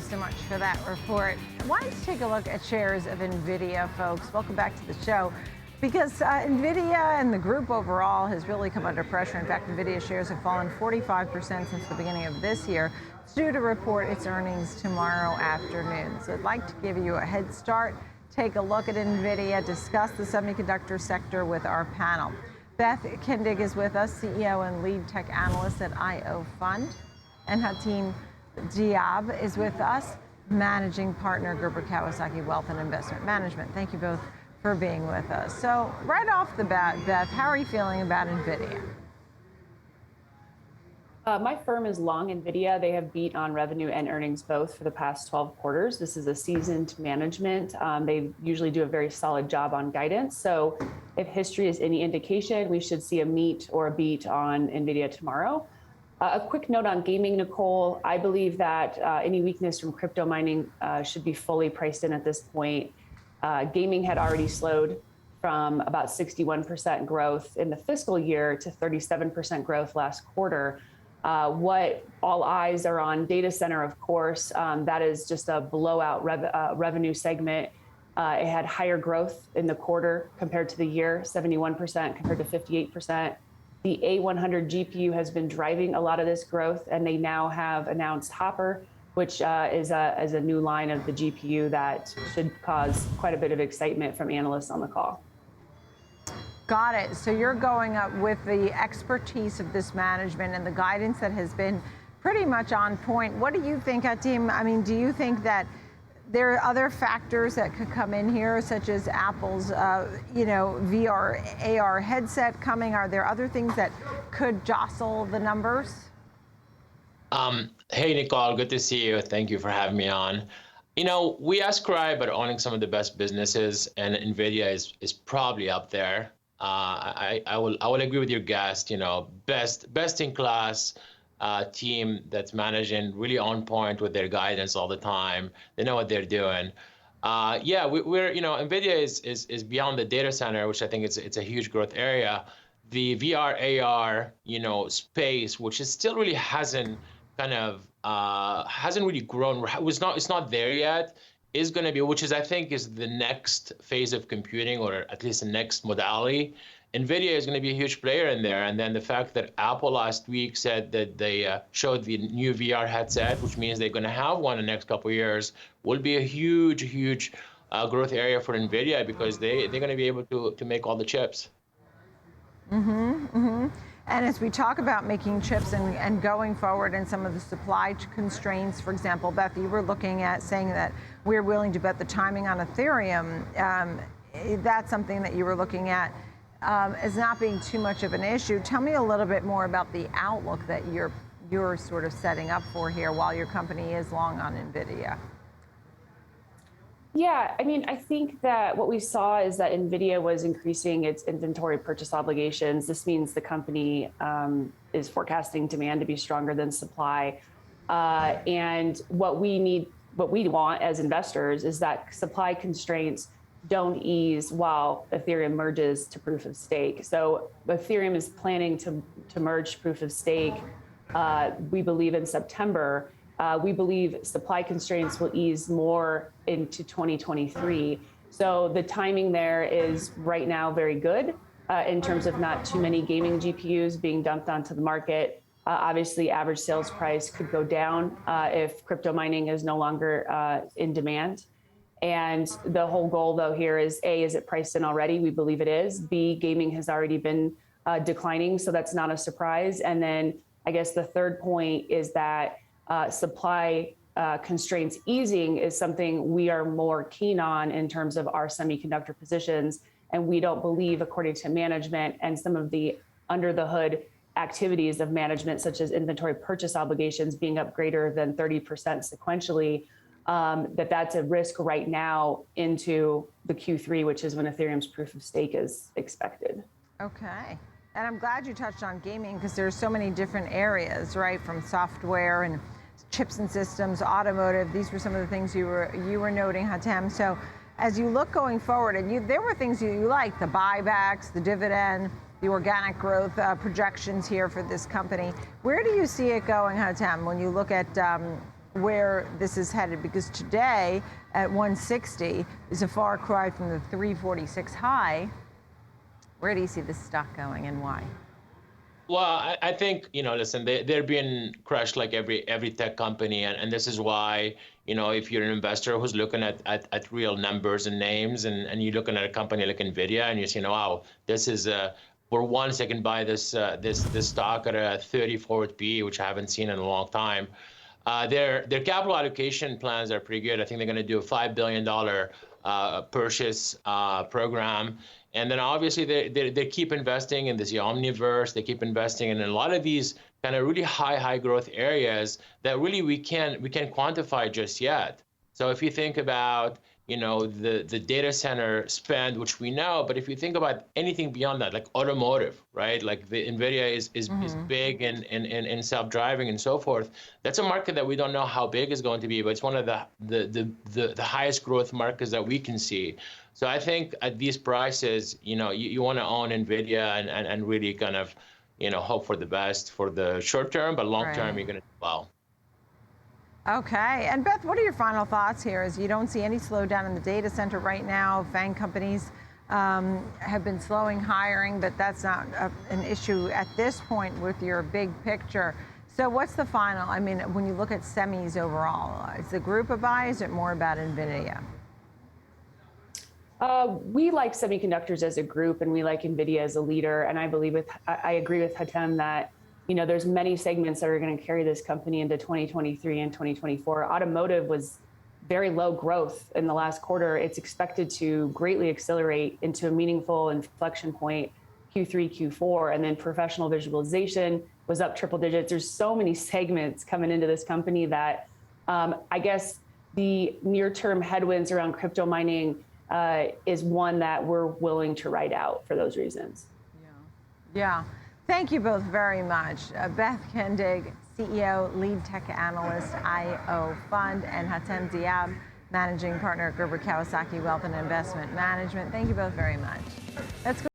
so much for that report. I wanted to take a look at shares of Nvidia, folks. Welcome back to the show. Because Nvidia and the group overall has really come under pressure. In fact, Nvidia shares have fallen 45% since the beginning of this year. It's due to report its earnings tomorrow afternoon. So I'd like to give you a head start, take a look at Nvidia, discuss the semiconductor sector with our panel. Beth Kindig is with us, CEO and lead tech analyst at IO Fund. And Hatim Diab is with us, managing partner, Gerber Kawasaki Wealth and Investment Management. Thank you both for being with us. So right off the bat, Beth, how are you feeling about Nvidia? My firm is long Nvidia. They have beat on revenue and earnings both for the past 12 quarters. This is a seasoned management. They usually do a very solid job on guidance. So if history is any indication, we should see a meet or a beat on Nvidia tomorrow. A quick note on gaming, Nicole. I believe that any weakness from crypto mining should be fully priced in at this point. Gaming had already slowed from about 61% growth in the fiscal year to 37% growth last quarter. What all eyes are on data center, of course, that is just a blowout revenue segment. It had higher growth in the quarter compared to the year, 71% compared to 58%. The A100 GPU has been driving a lot of this growth, and they now have announced Hopper, which is a new line of the GPU that should cause quite a bit of excitement from analysts on the call. Got it. So you're going up with the expertise of this management and the guidance that has been pretty much on point. What do you think, Hatim? I mean, do you think that there are other factors that could come in here, such as Apple's, VR, AR headset coming? Are there other things that could jostle the numbers? Hey, Nicole, good to see you. Thank you for having me on. You know, we ascribe at owning some of the best businesses, and Nvidia is probably up there. I will agree with your guest. You know, best in class team that's managing, really on point with their guidance all the time. They know what they're doing. We're Nvidia is beyond the data center, which I think it's a huge growth area. The VR AR space, which is still really hasn't really grown. It's not there yet. Is going to be, which is I think is the next phase of computing, or at least the next modality. Nvidia is going to be a huge player in there. And then the fact that Apple last week said that they showed the new VR headset, which means they're going to have one in the next couple of years, will be a huge growth area for Nvidia, because they're going to be able to make all the chips. And as we talk about making chips and going forward and some of the supply constraints, for example, Beth, you were looking at saying that we're willing to bet the timing on Ethereum. That's something that you were looking at as not being too much of an issue. Tell me a little bit more about the outlook that you're sort of setting up for here while your company is long on Nvidia. Yeah, I mean, I think that what we saw is that Nvidia was increasing its inventory purchase obligations. This means the company is forecasting demand to be stronger than supply. And what we want as investors is that supply constraints don't ease while Ethereum merges to proof of stake. So Ethereum is planning to merge proof of stake, we believe, in September. We believe supply constraints will ease more into 2023. So the timing there is right now very good in terms of not too many gaming GPUs being dumped onto the market. Obviously, average sales price could go down if crypto mining is no longer in demand. And the whole goal, though, here is A, is it priced in already? We believe it is. B, gaming has already been declining, so that's not a surprise. And then I guess the third point is that supply constraints easing is something we are more keen on in terms of our semiconductor positions. And we don't believe, according to management and some of the under the hood activities of management, such as inventory purchase obligations being up greater than 30% sequentially, that's a risk right now into the Q3, which is when Ethereum's proof of stake is expected. Okay. And I'm glad you touched on gaming, because there's so many different areas, right? From software and chips and systems, automotive. These were some of the things you were noting, Hatem. So as you look going forward, and there were things you liked, the buybacks, the dividend, the organic growth projections here for this company. Where do you see it going, Hatem, when you look at where this is headed? Because today at 160 is a far cry from the 346 high. Where do you see this stock going and why? Well, I think, listen, they're being crushed like every tech company. And this is why, if you're an investor who's looking at real numbers and names, and you're looking at a company like Nvidia and you're saying, wow, this is, for once I can buy this stock at a 30 forward PE, which I haven't seen in a long time. Their capital allocation plans are pretty good. I think they're going to do a $5 billion purchase program. And then obviously they keep investing in this Omniverse. They keep investing in a lot of these kind of really high growth areas that really we can't quantify just yet. So if you think about the data center spend, which we know, but if you think about anything beyond that, like automotive, right? Like the Nvidia is big in self-driving and so forth. That's a market that we don't know how big is going to be, but it's one of the highest growth markets that we can see. So I think at these prices, you want to own Nvidia and really kind of, hope for the best for the short term, but long term, you're going to do well. Okay, and Beth, what are your final thoughts here? As you don't see any slowdown in the data center right now. FANG companies have been slowing hiring, but that's not an issue at this point with your big picture. So what's the final? I mean, when you look at semis overall, is the group a buy? Is it more about Nvidia? We like semiconductors as a group, and we like Nvidia as a leader. And I agree with Hatem that there's many segments that are going to carry this company into 2023 and 2024. Automotive was very low growth in the last quarter. It's expected to greatly accelerate into a meaningful inflection point Q3, Q4, and then professional visualization was up triple digits. There's so many segments coming into this company that I guess the near-term headwinds around crypto mining is one that we're willing to ride out for those reasons. Yeah. Thank you both very much. Beth Kindig, CEO, Lead Tech Analyst, IO Fund, and Hatem Diab, Managing Partner at Gerber Kawasaki Wealth and Investment Management. Thank you both very much. Let's go.